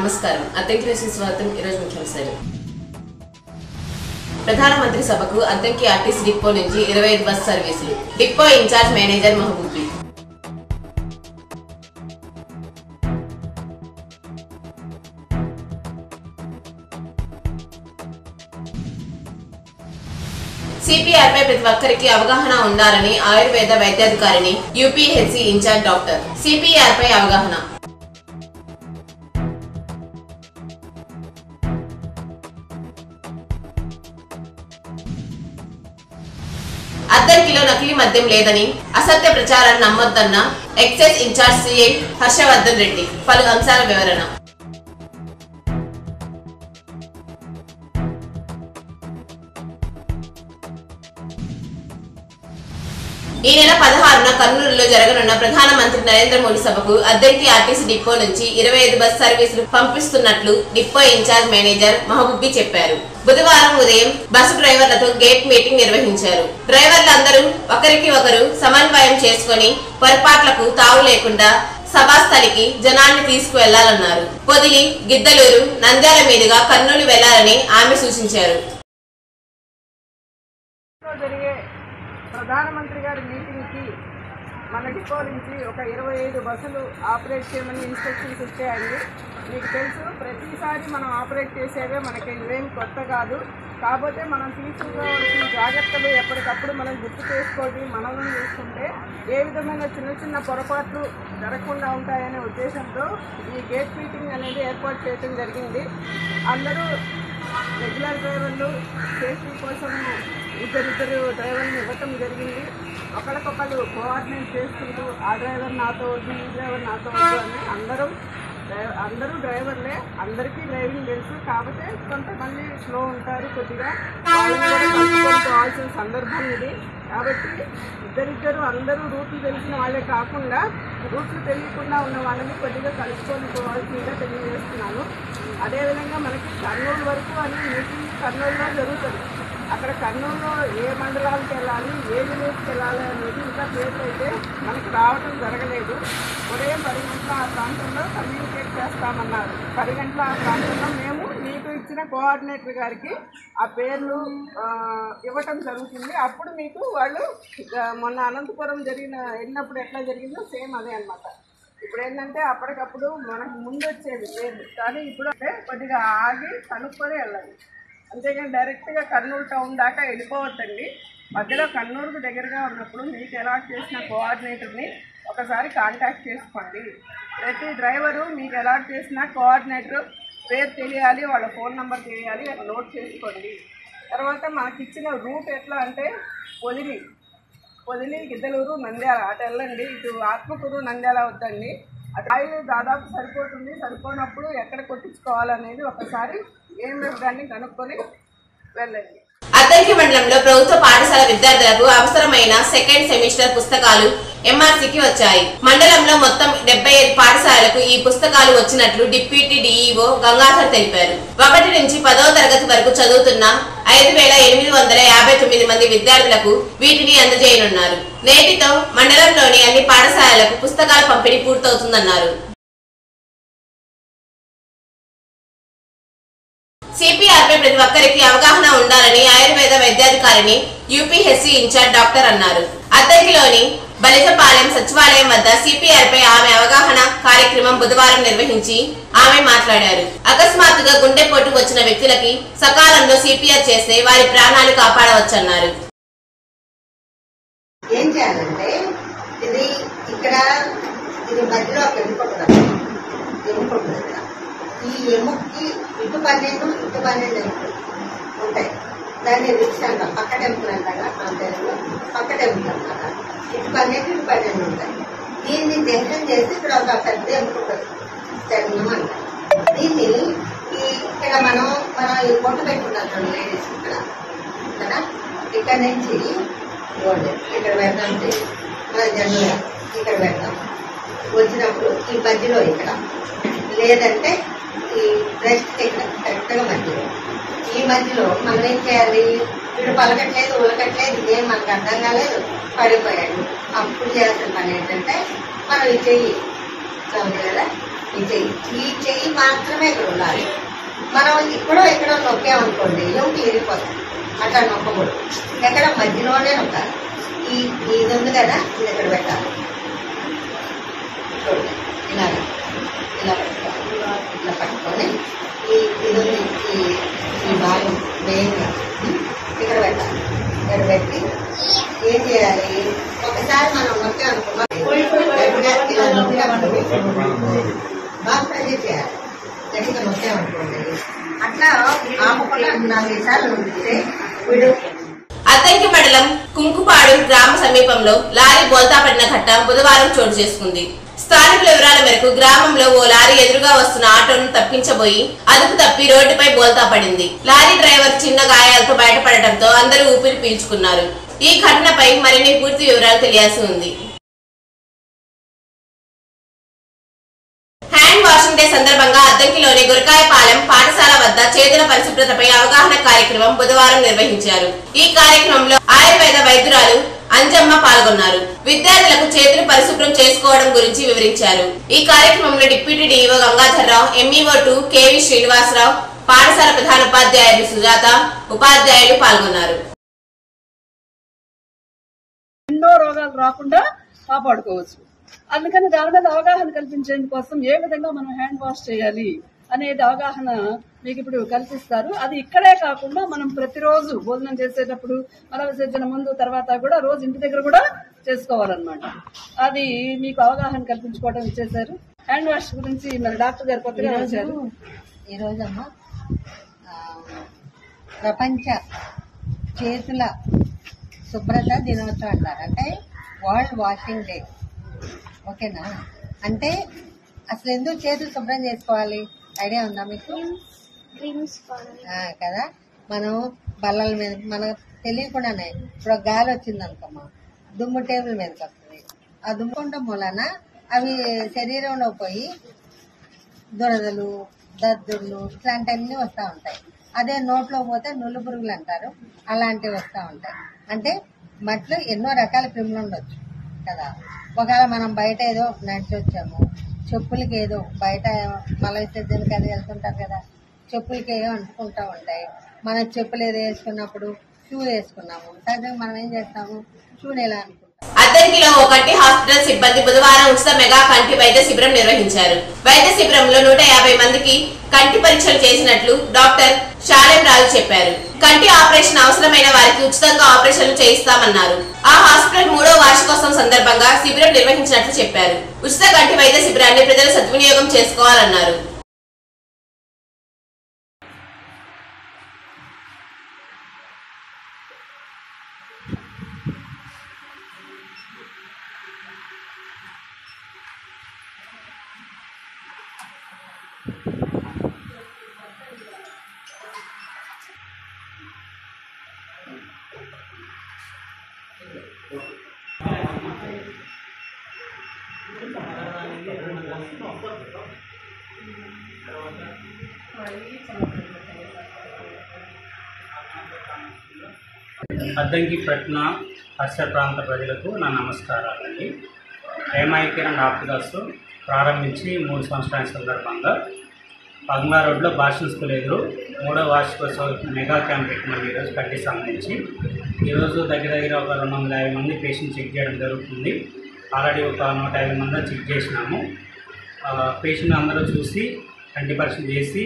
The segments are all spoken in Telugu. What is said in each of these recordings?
నమస్కారం. అద్దంకి స్వాగతం. ఈరోజు ముఖ్యాంశాలు. ప్రధానమంత్రి సభకు అద్దంకి ఆర్టీసీ డిపో నుంచి 25 బస్ సర్వీసులు. Depot in-charge manager Mahaboobi. CPR పై ప్రతి ఒక్కరికి అవగాహన ఉండాలని ఆయుర్వేద వైద్యాధికారిని యూపీహెచ్సి ఇన్ఛార్జ్ డాక్టర్. సిపిఆర్ పై అవగాహన. అద్దంకిలో నకిలీ మద్యం లేదని, అసత్య ప్రచారాన్ని నమ్మొద్దన్న excise in-charge CI Harshavardhan Reddy. పలు అంశాల వివరణ. ఈ నెల 16న కర్నూలులో జరగనున్న ప్రధానమంత్రి నరేంద్ర మోడీ సభకు అద్దంకి ఆర్టీసీ డిపో నుంచి 25 బస్ సర్వీసులు పంపిస్తున్నట్లు డిపో ఇన్ఛార్జ్ మేనేజర్ మహబూబీ చెప్పారు. బుధవారం ఉదయం బస్సు డ్రైవర్లతో గేట్ మీటింగ్ నిర్వహించారు. డ్రైవర్లందరూ ఒకరికి ఒకరు సమన్వయం చేసుకుని పొరపాట్లకు తావు లేకుండా సభాస్థలికి జనాన్ని తీసుకువెళ్లాలన్నారు. పొదిలి, గిద్దలూరు, నంద్యాల మీదుగా కర్నూలు వెళ్లాలని ఆమె సూచించారు. ప్రధానమంత్రి గారి మీటింగ్కి మన డిపో నుంచి ఒక 25 బస్సులు ఆపరేట్ చేయమని ఇన్స్ట్రక్షన్స్ వచ్చాయండి. మీకు తెలుసు, ప్రతిసారి మనం ఆపరేట్ చేసేవే, మనకి ఇవేం కొత్త కాదు. కాకపోతే మనం తీసుకోవాల్సిన జాగ్రత్తలు ఎప్పటికప్పుడు మనం గుర్తు చేసుకొని మనం చూసుకుంటే ఏ విధమైన చిన్న చిన్న పొరపాట్లు జరగకుండా ఉంటాయనే ఉద్దేశంతో ఈ గేట్ మీటింగ్ అనేది ఏర్పాటు చేయడం జరిగింది. అందరూ రెగ్యులర్ డ్రైవర్లు సేఫ్టీ కోసం ఇద్దరు డ్రైవర్ని ఇవ్వటం జరిగింది. ఒకరికొకరు కోఆర్డినేట్ చేసుకుంటూ ఆ డ్రైవర్ నాతో వద్దు, ఈ డ్రైవర్ నాతో వద్దు అని అందరూ డ్రైవర్లే, అందరికీ డ్రైవింగ్ తెలుసు. కాకపోతే కొంతమంది స్లో ఉంటారు, కొద్దిగా కలుసుకోవాల్సిన సందర్భం ఇది. కాబట్టి ఇద్దరిద్దరు అందరూ రూట్లు తెలిసిన వాళ్ళే కాకుండా రూట్లు తెలియకుండా ఉన్న వాళ్ళని కొద్దిగా కలుసుకోవాల్సిందిగా తెలియజేస్తున్నాను. అదేవిధంగా మనకి కర్నూలు వరకు అని మీటింగ్ కర్నూలులో జరుగుతుంది. అక్కడ కర్నూలులో ఏ మండలాలకు వెళ్ళాలి, ఏ విలేజ్కి వెళ్ళాలి అనేది ఇంకా ప్లేస్ అయితే మనకు రావడం జరగలేదు. ఉదయం 10 గంటల ఆ ప్రాంతంలో కమ్యూనికేట్ చేస్తామన్నారు. 10 గంటల ఆ ప్రాంతంలో మేము మీకు ఇచ్చిన కోఆర్డినేటర్ గారికి ఆ పేర్లు ఇవ్వటం జరుగుతుంది. అప్పుడు మీకు వాళ్ళు మొన్న అనంతపురం వెళ్ళినప్పుడు ఎట్లా జరిగిందో సేమ్ అదే అన్నమాట. ఇప్పుడు ఏంటంటే అప్పటికప్పుడు మనకు ముందు వచ్చేది లేదు, కానీ ఇప్పుడు అంటే కొద్దిగా ఆగి కనుక్కొని వెళ్ళాలి. అంతేగాని డైరెక్ట్గా కర్నూలు టౌన్ దాకా వెళ్ళిపోవద్దండి. మధ్యలో కర్నూలుకు దగ్గరగా ఉన్నప్పుడు మీకు అలాట్ చేసిన కోఆర్డినేటర్ని ఒకసారి కాంటాక్ట్ చేసుకోండి. ప్రతి డ్రైవరు మీకు అలాట్ చేసిన కోఆర్డినేటర్ పేరు తెలియాలి, వాళ్ళ ఫోన్ నెంబర్ తెలియాలి, అది నోట్ చేసుకోండి. తర్వాత మనకి ఇచ్చిన రూట్ ఎట్లా అంటే పొదిలి, గిద్దలూరు, నంద్యాల అటు వెళ్ళండి. ఇటు ఆత్మకూరు, నంద్యాల వద్దండి. అటు ఆయిల్ దాదాపు సరిపోతుంది. సరిపోనప్పుడు ఎక్కడ కొట్టించుకోవాలనేది ఒకసారి దాన్ని కనుక్కొని వెళ్ళండి. అద్దంకి మండలంలో ప్రభుత్వ పాఠశాల విద్యార్థులకు అవసరమైన సెకండ్ సెమిస్టర్ పుస్తకాలు ఎంఆర్సీకి వచ్చాయి. మండలంలో మొత్తం 75 పాఠశాలలకు ఈ పుస్తకాలు వచ్చినట్లు డిప్యూటీ డిఈఓ గంగాధర్ తెలిపారు. 1 నుంచి 10వ తరగతి వరకు చదువుతున్న 5859 మంది విద్యార్థులకు వీటిని అందజేయనున్నారు. నేటితో మండలంలోని అన్ని పాఠశాలలకు పుస్తకాల పంపిణీ పూర్తవుతుందన్నారు. సిపిఆర్ పై ప్రతి ఒక్కరికి అవగాహన ఉండాలని ఆయుర్వేద వైద్యాధికారిని యూపీహెచ్సి ఇన్ఛార్జ్ డాక్టర్ అన్నారు. అద్దంకిలోని బలిజపాలెం సచివాలయం వద్ద సిపిఆర్ పై ఆమె అవగాహన కార్యక్రమం బుధవారం నిర్వహించి ఆమె మాట్లాడారు. అకస్మాత్తుగా గుండెపోటు వచ్చిన వ్యక్తులకి సకాలంలో సిపిఆర్ చేస్తే వారి ప్రాణాలు కాపాడవచ్చన్నారు. ఏం చేయాలంటే ఇది మధ్యలో ఈ ఎముక్కి ఇటు 12 ఉంటాయి. దాన్ని రిక్స్ అంటాం, పక్క టెంపుల్ అంటారా ఆంధ్రలో, పక్క టెంపుల్ అంటారా. ఇటు 12 ఉంటాయి. దీన్ని దహనం చేసి ఇక్కడ ఒక పెద్ద ఎముక చర్మం అంటారు. దీన్ని ఇక్కడ మనం ఈ పొట్టు పెట్టుకుంటాం లేడీస్ ఇక్కడ ఇక్కడ నుంచి ఇక్కడ పెడతాం, మన జనరల్గా ఇక్కడ పెడతాం. వచ్చినప్పుడు ఈ మధ్యలో ఇక్కడ, లేదంటే ఈ బ్రెస్ట్ ఇక్కడ కరెక్ట్గా మధ్యలో, ఈ మధ్యలో మనం ఏం చేయాలి, వీడు పలకట్లేదు, ఉలకట్లేదు, ఇదేం మనకు అర్థం కాలేదు, పడిపోయాడు. అప్పుడు చేయాల్సిన పని ఏంటంటే మనం ఈ చెయ్యి కదా, ఈ చెయ్యి మాత్రమే ఇక్కడ ఉండాలి. మనం ఎక్కడో నొక్కామనుకోండి ఎముక ఇరిగిపోతుంది. అట్లా నొక్కకూడదు, ఎక్కడ మధ్యలోనే నొక్కాలి. ఇది ఉంది కదా, ఇది ఇక్కడ పెట్టాలి. చూడండి, ఇలా పెట్టుకోవాలి. ఇట్లా పట్టుకొని ఇది ఉంది, ఈ భాగం మెయిన్గా ఇక్కడ పెట్టాలి. ఇక్కడ పెట్టి ఏం చేయాలి, ఒకసారి మనం నొక్కామనుకున్నాం ఇలా నొక్కామనుకోండి, బాగా ప్రెజర్ చేయాలి. గట్టిగా నొక్కామనుకోండి, అట్లా ఆపకుండా 4 సార్లు నొక్కితే వీడు. అద్దంకి మండలం కుంకుపాడు గ్రామ సమీపంలో లారీ బోల్తా పడిన ఘటన బుధవారం చోటు చేసుకుంది. స్థానికుల వివరాల మేరకు గ్రామంలో ఓ లారీ ఎదురుగా వస్తున్న ఆటోను తప్పించబోయి అదుపు తప్పి రోడ్డుపై బోల్తా పడింది. లారీ డ్రైవర్ చిన్న గాయాలతో బయటపడటంతో అందరూ ఊపిరి పీల్చుకున్నారు. ఈ ఘటనపై మరిన్ని పూర్తి వివరాలు తెలియాల్సి ఉంది. హ్యాండ్ వాషింగ్ డే సందర్భంగా అద్దంకిలోని గురకాయపాలెం పాఠశాల వద్ద చేతుల పరిశుభ్రతపై అవగాహన కార్యక్రమం బుధవారం నిర్వహించారు. ఈ కార్యక్రమంలో ఆయుర్వేద వైద్యురాలు అంజమ్మ పాల్గొన్నారు. విద్యార్థులకు చేతులు పరిశుభ్రం చేసుకోవడం గురించి వివరించారు. ఈ కార్యక్రమంలో deputy DEO Gangadharrao, MEO two KV Srinivasarao, పాఠశాల ప్రధానోపాధ్యాయులు సుజాత, ఉపాధ్యాయులు పాల్గొన్నారు. ఎన్నో రోగాలు రాకుండా కాపాడుకోవచ్చు. అందుకని దాని మీద అవగాహన కల్పించేందుకు కోసం ఏ విధంగా మనం హ్యాండ్ వాష్ చేయాలి అనేది అవగాహన మీకు ఇప్పుడు కల్పిస్తారు. అది ఇక్కడే కాకుండా మనం ప్రతిరోజు భోజనం చేసేటప్పుడు, మల విసర్జన ముందు తర్వాత కూడా రోజు ఇంటి దగ్గర కూడా చేసుకోవాలన్నమాట. అది మీకు అవగాహన కల్పించుకోవడం ఇచ్చేసారు. హ్యాండ్ వాష్ గురించి మన డాక్టర్ గారు కొత్తగా వచ్చారు. ఈరోజమ్మా ప్రపంచ చేతుల శుభ్రత దినోత్సవం అంటారు, అంటే వరల్డ్ వాషింగ్ డే. ఓకేనా? అంటే అసలు ఎందుకు చేతులు శుభ్రం చేసుకోవాలి ఐడియా ఉందా మీకు? కదా, మనం బల్లల మీద మనకు తెలియకుండానే ఇప్పుడు గాలి వచ్చింది అనుకోమా, దుమ్ము టేబుల్ మీదకి వస్తుంది. ఆ దుమ్ము ఉండడం మూలన అవి శరీరంలో పోయి దురదలు, దద్దుర్లు ఇట్లాంటివన్నీ వస్తూ ఉంటాయి. అదే నోట్లో పోతే నుళ్ళు పురుగులు అంటారు, అలాంటివి వస్తూ ఉంటాయి. అంటే మట్లో ఎన్నో రకాల క్రిములు ఉండొచ్చు కదా. ఒకవేళ మనం బయట ఏదో నడిచి వచ్చాము, చెప్పులకి ఏదో బయట మల విసర్జనకి అది వెళ్తుంటారు కదా, చెప్పులకి ఏదో అంటుకుంటూ ఉంటాయి. మన చెప్పులు ఏదో వేసుకున్నప్పుడు షూ వేసుకున్నాము, సహజంగా మనం ఏం చేస్తాము, షూని ఎలా అనుకుంటాం. అద్దంకిలో ఓ కంటి హాస్పిటల్ సిబ్బంది బుధవారం ఉచిత మెగా కంటి వైద్య శిబిరం నిర్వహించారు. వైద్య శిబిరంలో 150 మందికి కంటి పరీక్షలు చేసినట్లు డాక్టర్ శాలెం రాజు చెప్పారు. కంటి ఆపరేషన్ అవసరమైన వారికి ఉచితంగా ఆపరేషన్లు చేయిస్తామన్నారు. ఆ హాస్పిటల్ 3వ వార్షికోత్సవం సందర్భంగా శిబిరం నిర్వహించినట్లు చెప్పారు. ఉచిత కంటి వైద్య శిబిరాన్ని ప్రజలు సద్వినియోగం చేసుకోవాలన్నారు. అద్దంకి పట్న పరిసర ప్రాంత ప్రజలకు నా నమస్కారాలండి. హేమాయికిరణ్ ఆప్టికల్స్ ప్రారంభించి 3 సంవత్సరాల సందర్భంగా పద్మా రోడ్లో భాషణ స్కూల్ ఎదురు 3వ వార్షికోత్సవ మెగా క్యాంప్ పెట్టిన ఈరోజు కంటికి సంబంధించి ఈరోజు దగ్గర ఒక 250 మంది పేషెంట్ చెక్ చేయడం జరుగుతుంది. ఆల్రెడీ ఒక 150 మంది చెక్ చేసినాము. పేషెంట్ అందరూ చూసి కంటి పరీక్ష చేసి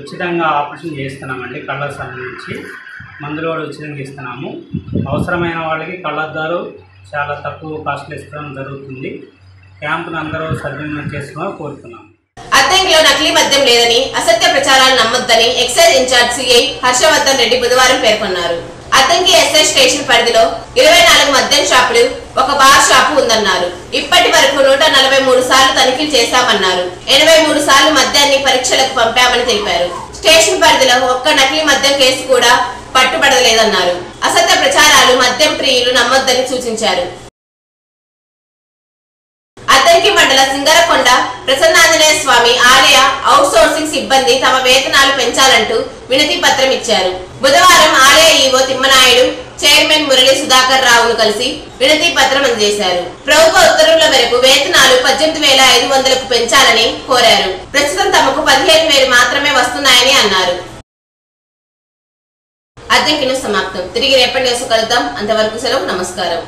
ఉచితంగా ఆపరేషన్ చేస్తున్నామండి. కళ్ళకు సంబంధించి మందులు కూడా ఉచితంగా ఇస్తున్నాము. అవసరమైన వాళ్ళకి కళ్ళద్దాలు చాలా తక్కువ కాస్ట్లో ఇస్తడం జరుగుతుంది. క్యాంపును అందరూ సద్వినియోగం చేసుకోవాలని కోరుతున్నాము. అద్దంకిలో నకిలీ మద్యం లేదని, అసత్య ప్రచారాలు నమ్మొద్దని excise in-charge CI Harshavardhan Reddy బుధవారం పేర్కొన్నారు. అద్దంకి ఎస్ఐ స్టేషన్ పరిధిలో 24 మద్యం షాపులు, ఒక బార్ షాపు ఉందన్నారు. ఇప్పటి వరకు 143 సార్లు తనిఖీలు చేశామన్నారు. 83 సార్లు మద్యాన్ని పరీక్షలకు పంపామని తెలిపారు. స్టేషన్ పరిధిలో ఒక్క నకిలీ మద్యం కేసు కూడా పట్టుబడలేదన్నారు. అసత్య ప్రచారాలు మద్యం ప్రియులు నమ్మొద్దని సూచించారు. అద్దంకి మండల సింగరకొండ ప్రసన్నాంజనేయ స్వామి ఆలయ అవుట్ సోర్సింగ్ సిబ్బంది తమ వేతనాలు పెంచాలంటూ వినతి పత్రం ఇచ్చారు. బుధవారం ఆలయ ఈవో తిమ్మనాయుడు, చైర్మన్ మురళీ సుధాకర్ రావును కలిసి వినతి పత్రం అందజేశారు. ప్రభుత్వ ఉత్తర్వుల మేరకు వేతనాలు 18,500కు పెంచాలని కోరారు. ప్రస్తుతం తమకు 15,000 మాత్రమే వస్తున్నాయని అన్నారు. అద్దెకి న్యూస్ సమాప్తం. తిరిగి రేపటి న్యూస్ కలుద్దాం. అంతవరకు సెలవు. నమస్కారం.